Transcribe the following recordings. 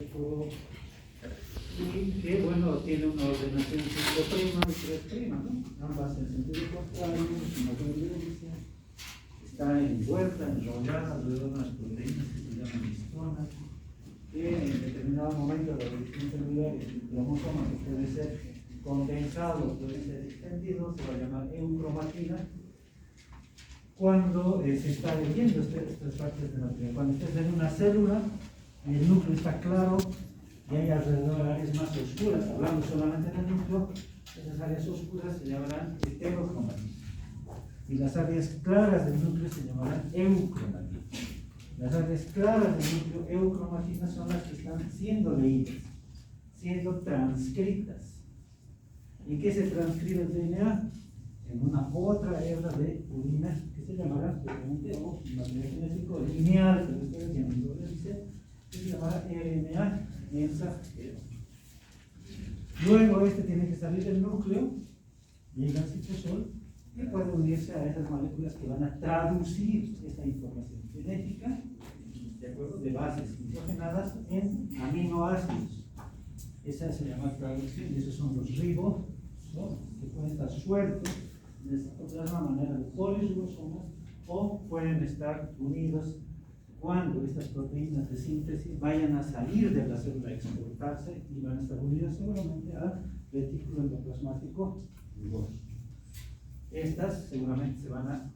y que, bueno, tiene una ordenación 5' y 3', ¿no? Ambas en sentido contrario, una convergencia, está envuelta, enrollada alrededor de unas proteínas que se llaman histonas, que en determinado momento de la división celular el cromosoma que puede ser condensado, puede ser extendido, se va a llamar eucromatina. Cuando se está leyendo estas partes de material, cuando estés en una célula, el núcleo está claro y hay alrededor áreas más oscuras, hablando solamente del núcleo, esas áreas oscuras se llamarán heterocromatina. Y las áreas claras del núcleo se llamarán eucromatina. Las áreas claras del núcleo eucromatina son las que están siendo leídas, siendo transcritas. ¿Y qué se transcribe el DNA? En una otra hebra de purina que se llamará, obviamente, o material genético lineal, pero ustedes ya no lo dicen, que se llamará RNA mensajero. Luego este tiene que salir del núcleo, llega al citosol y puede unirse a esas moléculas que van a traducir esta información genética, ¿de acuerdo?, de bases nitrogenadas en aminoácidos. Esa se llama traducción, y esos son los ribos, ¿no?, que pueden estar sueltos de la misma manera de poliribosomas, o pueden estar unidos cuando estas proteínas de síntesis vayan a salir de la célula a exportarse y van a estar unidas seguramente al retículo endoplasmático rugoso. Estas seguramente se van a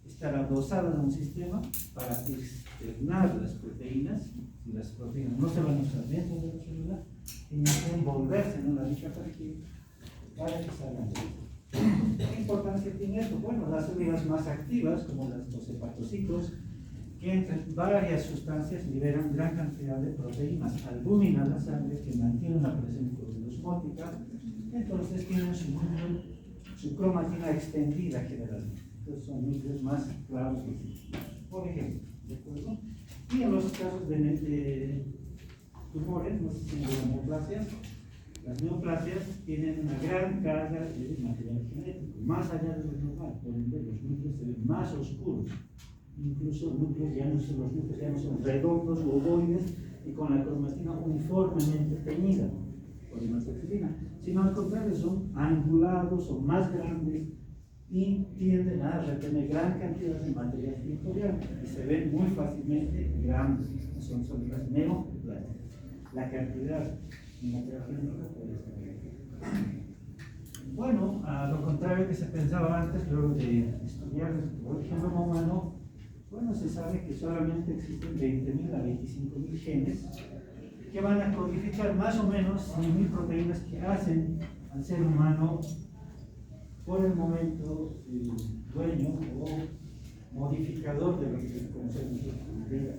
estar adosadas a un sistema para externar las proteínas, y las proteínas no se van a usar dentro de la célula, tienen que envolverse en una rica tarjeta para que salgan de ella. ¿Qué importancia tiene esto? Bueno, las células más activas, como los hepatocitos, que entre varias sustancias liberan gran cantidad de proteínas albúmina en la sangre que mantienen una presión osmótica, entonces tienen su cromatina extendida generalmente. Entonces son núcleos más claros que sí. Por ejemplo, ¿de acuerdo? Y en los casos de tumores, no sé si son neoplasias, las neoplasias tienen una gran carga de material genético, más allá de lo normal, por ejemplo, los núcleos se ven más oscuros. Incluso los núcleos ya no son redondos o ovoides y con la cromatina uniformemente teñida por hematoxilina, sino al contrario, son angulados o más grandes y tienden a retener gran cantidad de material sensorial y se ven muy fácilmente grandes, son las neoplasias. La cantidad de material genético puede ser. Bueno, a lo contrario que se pensaba antes, luego de estudiar el genoma humano, bueno, se sabe que solamente existen 20.000 a 25.000 genes que van a codificar más o menos 100.000 proteínas que hacen al ser humano por el momento dueño o modificador de lo que conocemos como vida.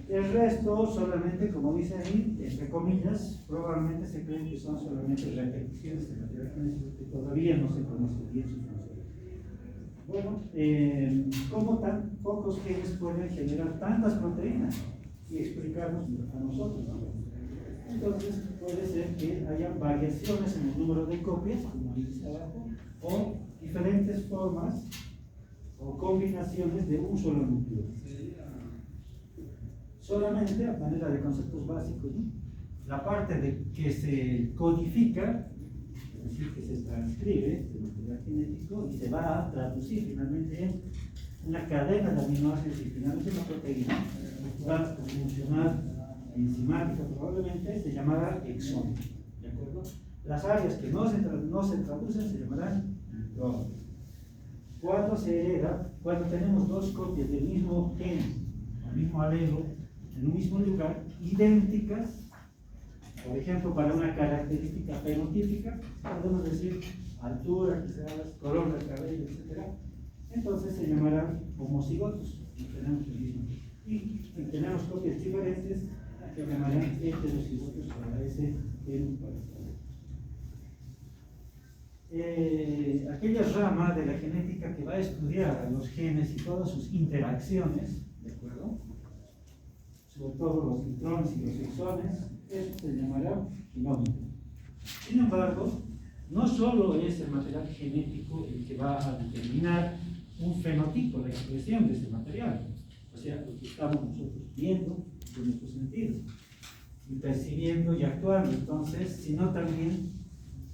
El resto solamente, como dice ahí, entre comillas, probablemente se creen que son solamente repeticiones de material genético que todavía no se conoce bien su función. Bueno, ¿cómo tan pocos genes pueden generar tantas proteínas y explicarnos a nosotros? Entonces puede ser que haya variaciones en el número de copias, como dice abajo, o diferentes formas o combinaciones de un solo núcleo. Solamente a manera de conceptos básicos, ¿no? La parte de que se codifica, es decir, que se transcribe el material genético y se va a traducir finalmente en una cadena de aminoácidos y finalmente una proteína va a funcionar enzimática probablemente, se llamará exón, ¿de acuerdo? Las áreas que no se traducen se llamarán intrónico. Cuando se hereda, cuando tenemos dos copias del mismo gen, el mismo alelo, en un mismo lugar, idénticas, por ejemplo, para una característica fenotípica, podemos decir altura, quizás, color del cabello, etc. Entonces se llamarán homocigotos, no tenemos el mismo. Y si tenemos copias diferentes, se llamarán heterocigotos para ese gen particular. Aquella rama de la genética que va a estudiar a los genes y todas sus interacciones, ¿de acuerdo?, sobre todo los intrones y los exones, eso se llamará genómica. Sin embargo, no solo es el material genético el que va a determinar un fenotipo, la expresión de ese material, o sea, lo que estamos nosotros viendo, en estos sentidos, y percibiendo y actuando. Entonces, sino también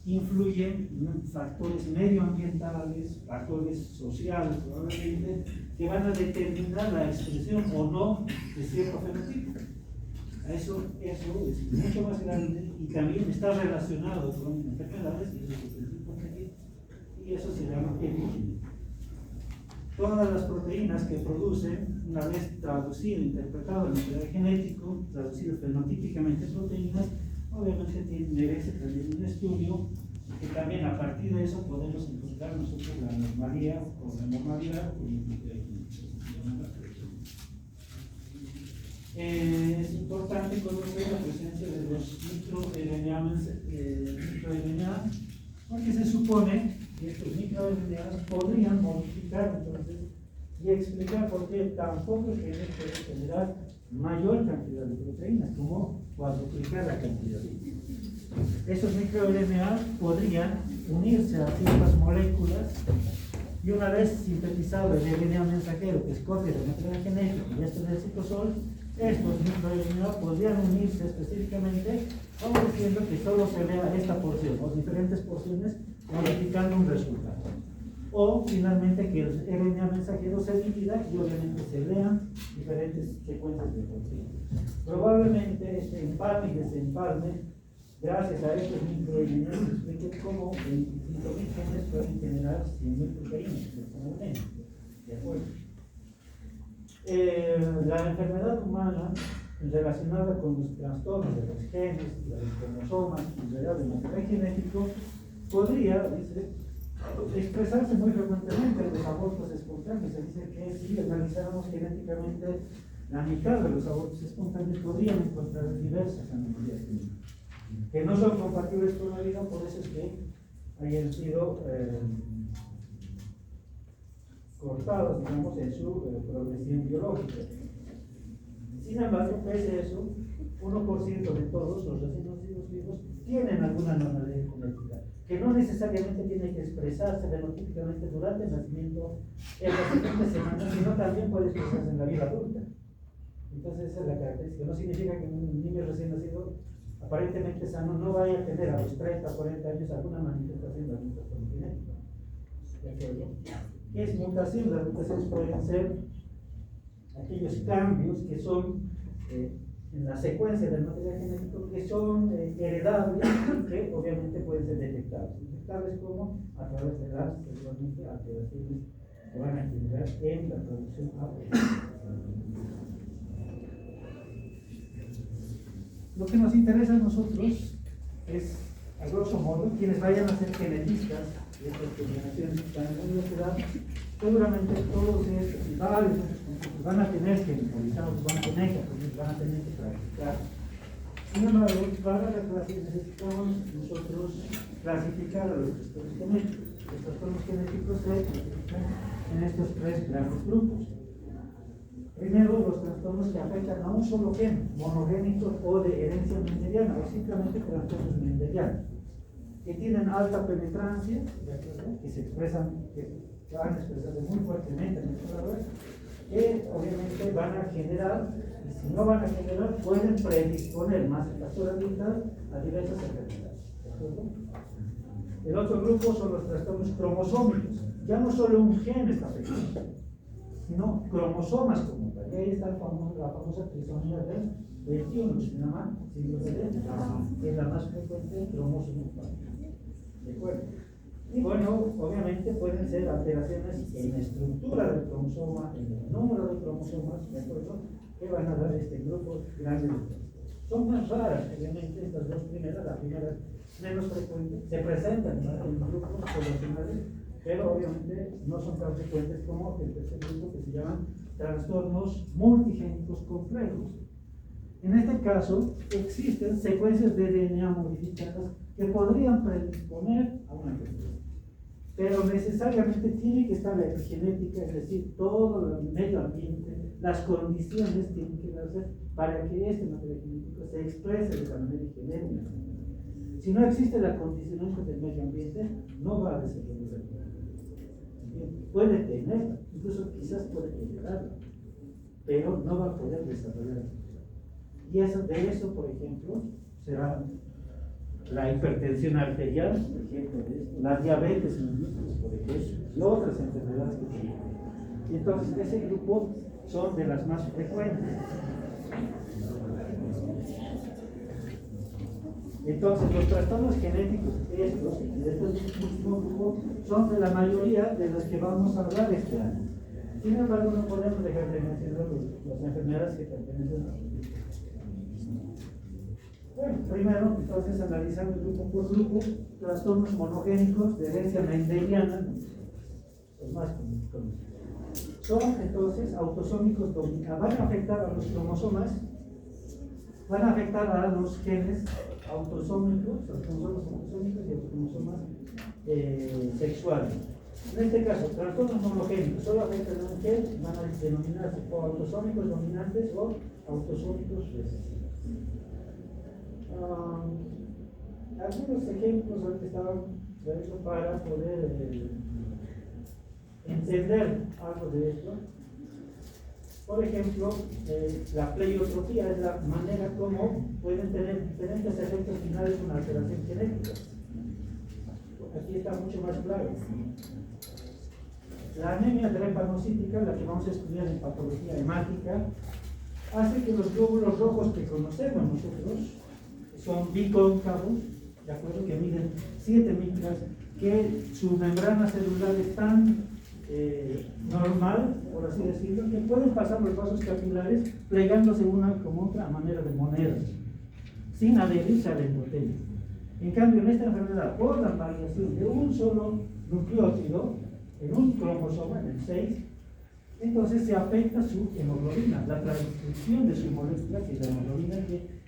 influyen factores medioambientales, factores sociales, probablemente, que van a determinar la expresión o no de cierto fenotipo. Eso es mucho más grande y también está relacionado con enfermedades, y eso se llama epigenética. Todas las proteínas que producen, una vez traducido, interpretado en material genético, traducido fenotípicamente en proteínas, obviamente merece también un estudio, que también a partir de eso podemos encontrar nosotros la normalidad o la normalidad. Es importante conocer la presencia de los microRNA, porque se supone que estos microRNA podrían modificar entonces y explicar por qué tampoco el gene puede generar mayor cantidad de proteínas, como cuadruplicar la cantidad. Esos microRNA podrían unirse a ciertas moléculas y una vez sintetizado el RNA mensajero, que es copia del material genético y esto del citosol, estos microRNA podrían unirse específicamente, favoreciendo que solo se vea esta porción o diferentes porciones modificando un resultado. O finalmente que el RNA mensajero se divida y obviamente se vean diferentes secuencias de proteínas. Probablemente este empalme y desempalme, gracias a estos microRNA, se explique cómo 25.000 genes pueden generar 100.000 proteínas. ¿De acuerdo? La enfermedad humana relacionada con los trastornos de los genes, de los cromosomas, en realidad del material genético, podría, dice, expresarse muy frecuentemente en los abortos espontáneos. Se dice que si analizáramos genéticamente la mitad de los abortos espontáneos, podrían encontrar diversas anomalías que no son compatibles con la vida, por eso es que hayan sido cortados, digamos, en su progresión biológica. Sin embargo, pese a eso, 1% de todos los recién nacidos vivos tienen alguna anomalía genética, que no necesariamente tiene que expresarse fenotípicamente durante el nacimiento en las siguientes semanas, sino también puede expresarse en la vida adulta. Entonces, esa es la característica. No significa que un niño recién nacido, aparentemente sano, no vaya a tener a los 30 o 40 años alguna manifestación de algún trastorno genético. ¿De acuerdo? ¿Qué es mutación? Las mutaciones pueden ser aquellos cambios que son en la secuencia del material genético que son heredables y que obviamente pueden ser detectables. Detectables como a través de las seguramente alteraciones que van a generar en la producción APP. Lo que nos interesa a nosotros es, a grosso modo, quienes vayan a ser genetistas de estas generaciones que están en la universidad, seguramente todos estos y varios otros van a tener que mentalizados, van a tener que aprender, van a tener que practicar. Sin embargo, para la clase necesitamos nosotros clasificar a los trastornos genéticos. Los trastornos genéticos se clasifican en estos tres grandes grupos. Primero, los trastornos que afectan a un solo gen, monogénicos o de herencia mendeliana, o simplemente trastornos mendelianos, que tienen alta penetrancia, que se expresan, que van a expresarse muy fuertemente en el cerebro, que obviamente van a generar, y si no van a generar, pueden predisponer más el factor ambiental a diversas enfermedades. ¿De acuerdo? El otro grupo son los trastornos cromosómicos. Ya no solo un gen está afectado, sino cromosomas como tal. Y ahí está la famosa trisomía del 21, que se llama síndrome de Down, que es la más frecuente cromosoma. ¿De acuerdo? Y bueno, obviamente pueden ser alteraciones en la estructura del cromosoma, en el número de cromosomas, ¿de acuerdo?, que van a dar este grupo grande de trastornos. Son más raras, obviamente, estas dos primeras, la primera menos frecuente, se presentan en grupos poblacionales, pero obviamente no son tan frecuentes como el tercer grupo, que se llaman trastornos multigénicos complejos. En este caso, existen secuencias de DNA modificadas que podrían predisponer a una enfermedad, pero necesariamente tiene que estar la epigenética, es decir, todo el medio ambiente, las condiciones tienen que darse para que este material genético se exprese de la manera genética. Si no existe la condicionante del medio ambiente, no va a desarrollar. Puede tenerla, incluso quizás puede generarla, pero no va a poder desarrollar. Y de eso, por ejemplo, será la hipertensión arterial, por ejemplo, la diabetes mellitus, por ejemplo, y otras enfermedades que tienen. Entonces, ese grupo son de las más frecuentes. Entonces, los trastornos genéticos, estos, de este último grupo, son de la mayoría de los que vamos a hablar este año. Sin embargo, no podemos dejar de mencionar las enfermedades que pertenecen a los grupos. Bueno, primero, entonces, analizando grupo por grupo, trastornos monogénicos de herencia mendeliana, los más conocidos. Son, entonces, autosómicos dominantes. Van a afectar a los cromosomas, van a afectar a los genes autosómicos, los cromosomas autosómicos y los cromosomas sexuales. En este caso, trastornos monogénicos solo afectan a un gen, van a denominarse o autosómicos dominantes o autosómicos recesivos. Algunos ejemplos ahorita estaban trayendo para poder entender algo de esto. Por ejemplo, la pleiotropía es la manera como pueden tener diferentes efectos finales una alteración genética. Aquí está mucho más claro. La anemia drepanocítica, la que vamos a estudiar en patología hemática, hace que los glóbulos rojos que conocemos nosotros son bicóncavos, de acuerdo, que miden 7 micras, que su membrana celular es tan normal, por así decirlo, que pueden pasar los vasos capilares plegándose una como otra a manera de monedas, sin adherirse al endotelio. En cambio, en esta enfermedad, por la variación de un solo nucleótido en un cromosoma, en el 6, entonces se afecta su hemoglobina, la transcripción de su molécula, que es la hemoglobina, que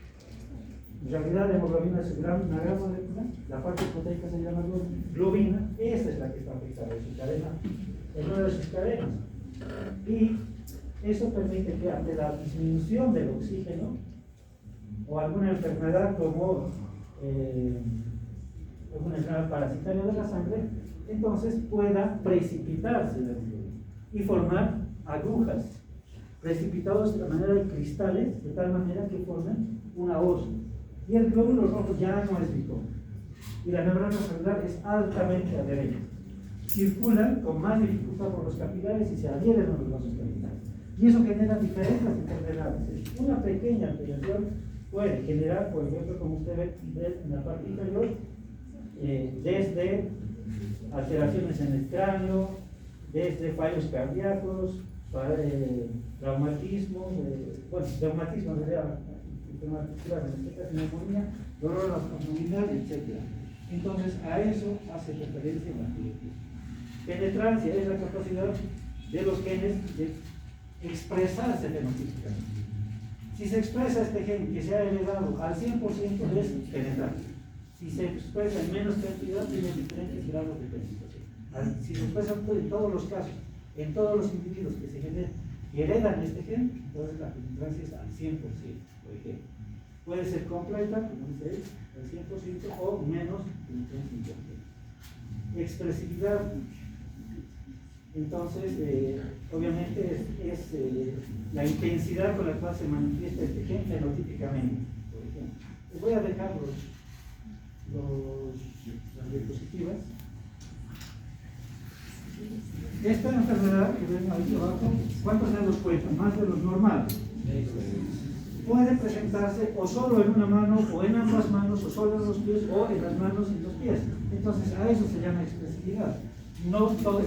en realidad la hemoglobina es una gran molécula, la parte proteica se llama globina, esa es la que está afectada en su cadena, en una de sus cadenas. Y eso permite que ante la disminución del oxígeno o alguna enfermedad como una enfermedad parasitaria de la sangre, entonces pueda precipitarse la hemoglobina y formar agujas, precipitados de la manera de cristales, de tal manera que formen una hoz. Y el glóbulo rojo ya no es bicóncavo. Y la membrana celular es altamente adherente. Circulan con más dificultad por los capilares y se adhieren a los vasos capilares. Y eso genera diferentes enfermedades. Una pequeña alteración puede generar, por ejemplo, como usted ve en la parte inferior, desde alteraciones en el cráneo, desde fallos cardíacos, traumatismos, traumatismo de neumonía, dolor abdominal, etc. Entonces, a eso hace referencia en la biología. Penetrancia es la capacidad de los genes de expresarse fenotípicamente. Si se expresa este gen que se ha heredado al 100% es penetrancia. Si se expresa en menos cantidad, tiene diferentes grados de penetración. Si se expresa en todos los casos, en todos los individuos que se heredan este gen, entonces la penetrancia es al 100%, por ejemplo. Puede ser completa, como dice él, al 100% o menos del 100%. Expresividad, entonces, obviamente es la intensidad con la cual se manifiesta este gen fenotípicamente, por ejemplo. Les voy a dejar las diapositivas. Esta enfermedad que ven ahí abajo, ¿cuántos dedos cuentan? Más de los normales. Puede presentarse o solo en una mano, o en ambas manos, o solo en los pies, o en las manos y los pies. Entonces, a eso se llama expresividad. No todos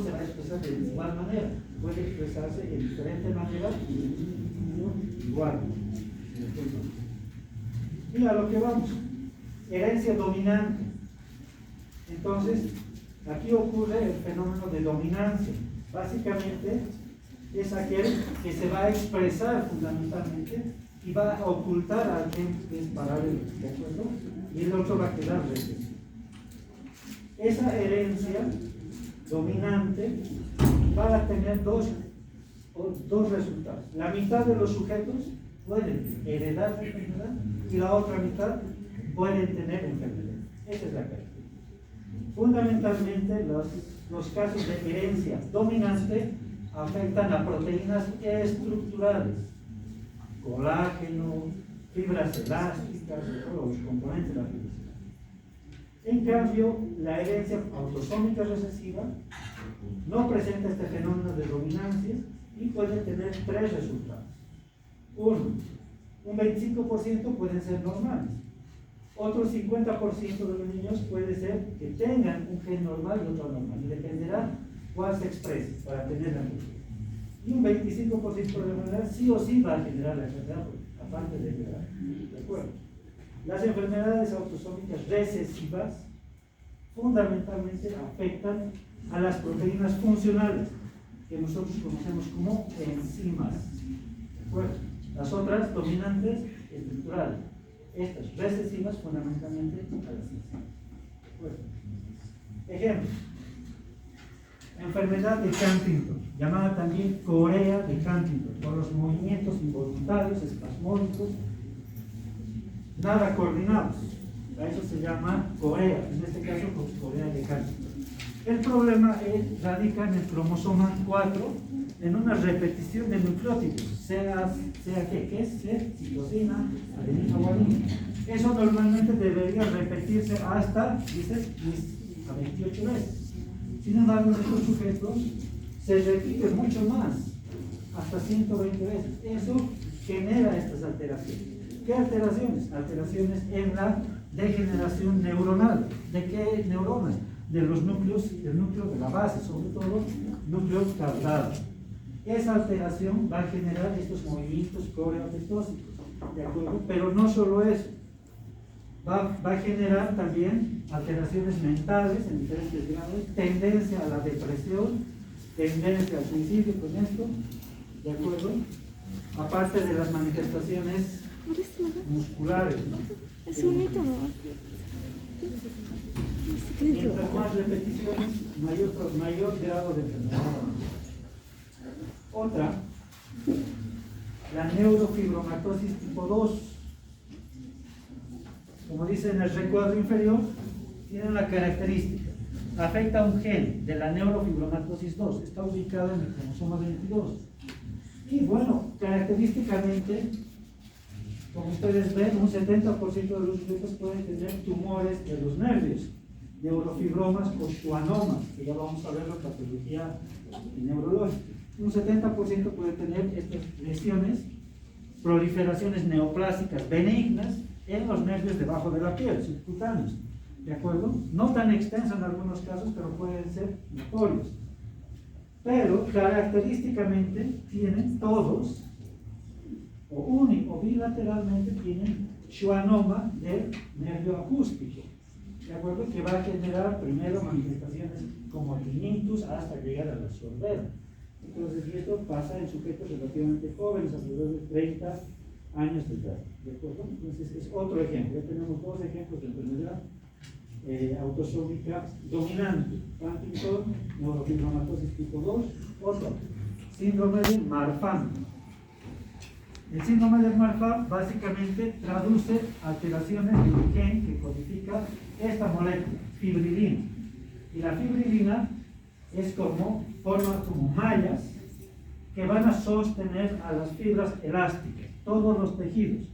se va a expresar de igual manera. Puede expresarse de diferente manera y igual. Y a lo que vamos. Herencia dominante. Entonces, aquí ocurre el fenómeno de dominancia. Básicamente, es aquel que se va a expresar fundamentalmente y va a ocultar a alguien que es paralelo, ¿de acuerdo? Y el otro va a quedar recesivo. Esa herencia dominante va a tener dos resultados. La mitad de los sujetos pueden heredar la enfermedad y la otra mitad pueden tener enfermedad. Esa es la característica. Fundamentalmente, los casos de herencia dominante afectan a proteínas estructurales. colágeno, fibras elásticas, todos los componentes de la felicidad. En cambio, la herencia autosómica recesiva no presenta este fenómeno de dominancia y puede tener tres resultados. Uno, un 25% pueden ser normales. Otro 50% de los niños puede ser que tengan un gen normal y otro anormal. Y dependerá cuál se exprese para tener la enfermedad. Y un 25% de la enfermedad sí o sí va a generar la enfermedad, aparte de la edad. ¿De acuerdo? Las enfermedades autosómicas recesivas fundamentalmente afectan a las proteínas funcionales, que nosotros conocemos como enzimas. ¿De acuerdo? Las otras dominantes estructurales. Estas recesivas fundamentalmente a las enzimas. ¿De acuerdo? Ejemplo. Enfermedad de Huntington, llamada también corea de Huntington, por los movimientos involuntarios, espasmódicos, nada coordinados. A eso se llama corea, en este caso corea de Huntington. El problema radica en el cromosoma 4, en una repetición de nucleótidos, sea que es citosina, adenina o guanina. Eso normalmente debería repetirse hasta, dices, a 28 veces. Sin embargo, en estos sujetos se repite mucho más, hasta 120 veces. Eso genera estas alteraciones. ¿Qué alteraciones? Alteraciones en la degeneración neuronal. ¿De qué neuronas? De los núcleos, del núcleo de la base, sobre todo núcleo caudal. Esa alteración va a generar estos movimientos coreotetóxicos, ¿de acuerdo? Pero no solo eso. Va a generar también alteraciones mentales en diferentes grados, tendencia a la depresión, tendencia al suicidio con esto, ¿de acuerdo? Aparte de las manifestaciones musculares, ¿no? Mientras más repeticiones, mayor grado de enfermedad. Otra, la neurofibromatosis tipo 2. Como dice en el recuadro inferior, tiene una característica. Afecta a un gen de la neurofibromatosis 2. Está ubicado en el cromosoma 22. Y bueno, característicamente, como ustedes ven, un 70% de los sujetos pueden tener tumores de los nervios, neurofibromas o schwannomas, que ya vamos a ver la patología neurológica. Un 70% puede tener estas lesiones, proliferaciones neoplásicas benignas en los nervios debajo de la piel, subcutáneos, ¿de acuerdo? No tan extensos en algunos casos, pero pueden ser notorios. Pero característicamente tienen todos, o único o bilateralmente tienen schwannoma del nervio acústico, ¿de acuerdo? Que va a generar primero manifestaciones como tinnitus hasta llegar a la sordera. Entonces, y esto pasa en sujetos relativamente jóvenes, alrededor de 30 años de edad, ¿de acuerdo? Entonces, es otro ejemplo. Ya tenemos dos ejemplos de enfermedad autosómica dominante: Huntington, neurofibromatosis tipo 2, otro, síndrome de Marfan. El síndrome de Marfan básicamente traduce alteraciones del gen que codifica esta molécula, fibrilina. Y la fibrilina forma como mallas que van a sostener a las fibras elásticas. Todos los tejidos,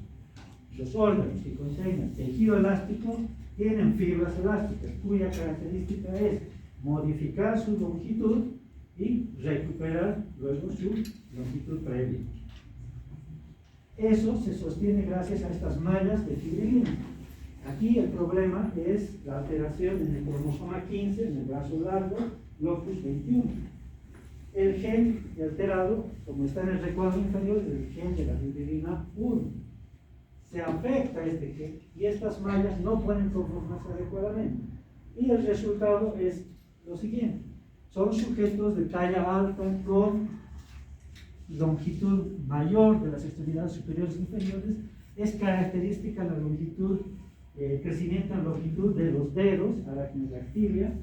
los órganos que contengan tejido elástico tienen fibras elásticas, cuya característica es modificar su longitud y recuperar luego su longitud previa. Eso se sostiene gracias a estas mallas de fibrilina. Aquí el problema es la alteración en el cromosoma 15, en el brazo largo, locus 21. El gen alterado, como está en el recuadro inferior, es el gen de la fibrilina 1. Se afecta este gen y estas mallas no pueden conformarse adecuadamente. Y el resultado es lo siguiente: son sujetos de talla alta con longitud mayor de las extremidades superiores e inferiores. Es característica la longitud, crecimiento en longitud de los dedos, aracnodactilia,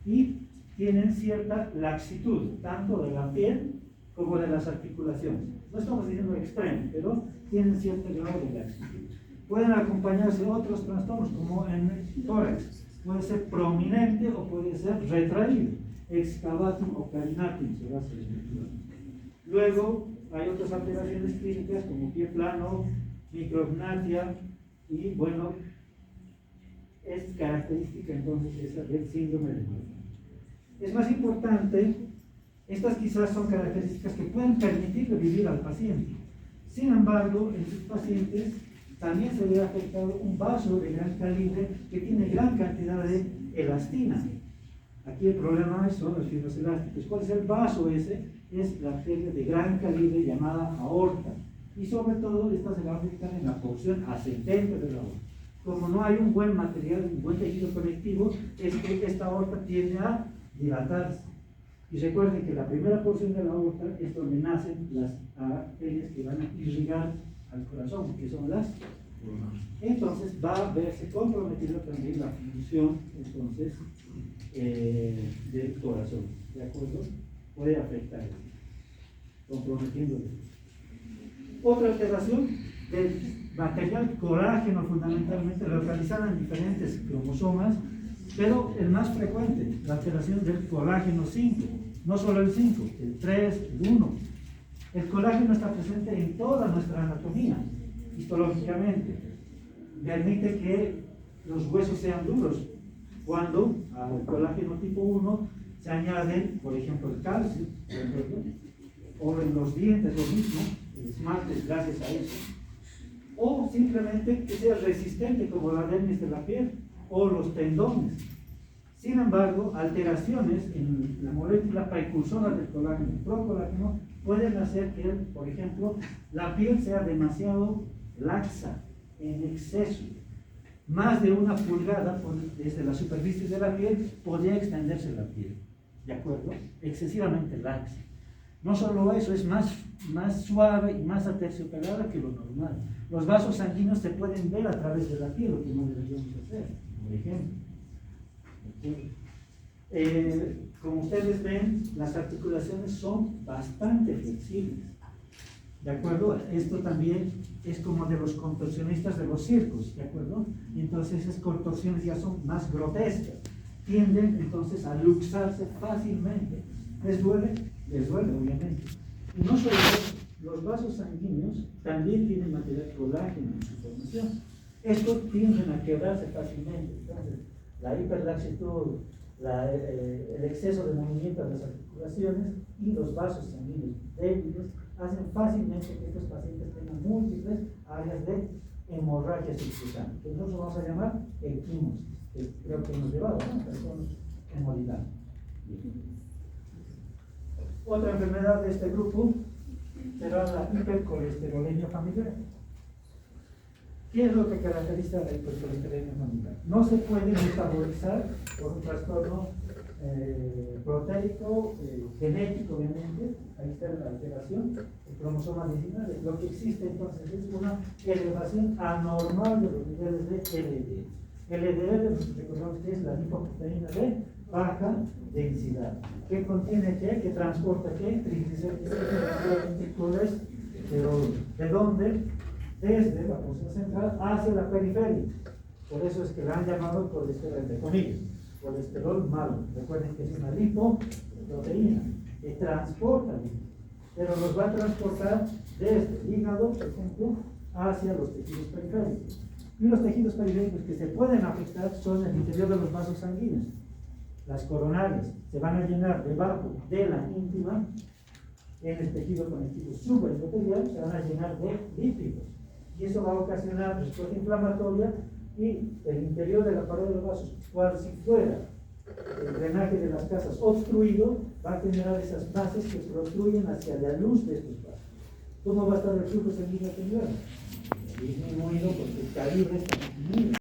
y tienen cierta laxitud, tanto de la piel como de las articulaciones. No estamos diciendo extremo, pero tienen cierto grado de laxitud. Pueden acompañarse otros trastornos, como en el tórax. Puede ser prominente o puede ser retraído, excavatum o carinatum, se va a hacer. Luego, hay otras alteraciones clínicas como pie plano, micropnea y bueno, es característica entonces esa del síndrome de Wolfram. Es más importante, estas quizás son características que pueden permitirle vivir al paciente. Sin embargo, en sus pacientes también se ve afectado un vaso de gran calibre que tiene gran cantidad de elastina. Aquí el problema son los fibros elásticos. ¿Cuál es el vaso ese? Es la arteria de gran calibre llamada aorta. Y sobre todo, esta se va a afectar en la porción ascendente de la aorta. Como no hay un buen material, un buen tejido conectivo, es que esta aorta tiende a dilatarse. Y recuerden que la primera porción de la aorta es donde nacen las arterias que van a irrigar al corazón, que son las. Entonces va a verse comprometida también la función entonces, del corazón, ¿de acuerdo? Puede afectar, comprometiéndole. Otra alteración del material colágeno, fundamentalmente localizada en diferentes cromosomas, pero el más frecuente, la alteración del colágeno 5, no solo el 5, el 3, el 1. El colágeno está presente en toda nuestra anatomía, histológicamente. Permite que los huesos sean duros. Cuando al colágeno tipo 1 se añaden, por ejemplo, el calcio, o en los dientes lo mismo, el esmalte gracias a eso, o simplemente que sea resistente como la dermis de la piel o los tendones. Sin embargo, alteraciones en la molécula precursora del colágeno, el procolágeno, pueden hacer que, por ejemplo, la piel sea demasiado laxa, en exceso. Más de 1 pulgada desde la superficie de la piel podría extenderse la piel, ¿de acuerdo? Excesivamente laxa. No solo eso, es más suave y más aterciopelada que lo normal. Los vasos sanguíneos se pueden ver a través de la piel, lo que no deberíamos hacer, por ejemplo. Como ustedes ven, las articulaciones son bastante flexibles. ¿De acuerdo? Esto también es como de los contorsionistas de los circos, ¿de acuerdo? Entonces esas contorsiones ya son más grotescas. Tienden entonces a luxarse fácilmente. ¿Les duele? Les duele, obviamente. Y no solo eso, los vasos sanguíneos también tienen material colágeno en su formación. Estos tienden a quebrarse fácilmente. Entonces, la hiperlaxitud, el exceso de movimiento de las articulaciones y los vasos sanguíneos débiles hacen fácilmente que estos pacientes tengan múltiples áreas de hemorragia subcutánea, que nosotros vamos a llamar equimosis, que creo que hemos llevado, ¿no? Personas hemodinâmicas. Otra enfermedad de este grupo será la hipercolesterolemia familiar. ¿Qué es lo que caracteriza la hipercolesterolemia familiar? No se puede metabolizar por un trastorno proteico, genético, obviamente. Ahí está la alteración, el cromosoma 19. Lo que existe entonces es una elevación anormal de los niveles de LDL. LDL, recordamos que es la lipoproteína de baja densidad. ¿Qué contiene qué? ¿Qué transporta qué? Triglicéridos y colesterol. ¿De dónde? Desde la porción central hacia la periferia. Por eso es que la han llamado colesterol, entre comillas, colesterol malo. Recuerden que es una lipoproteína que transporta, pero los va a transportar desde el hígado, por ejemplo, hacia los tejidos periféricos. Y los tejidos periféricos que se pueden afectar son el interior de los vasos sanguíneos. Las coronarias se van a llenar debajo de la íntima, en el tejido conectivo supraendotelial se van a llenar de lípidos. Y eso va a ocasionar respuesta inflamatoria y el interior de la pared de los vasos, cual si fuera el drenaje de las casas obstruido, va a generar esas bases que se obstruyen hacia la luz de estos vasos. ¿Cómo va a estar el flujo sanguíneo? Disminuido porque el calibre está disminuido.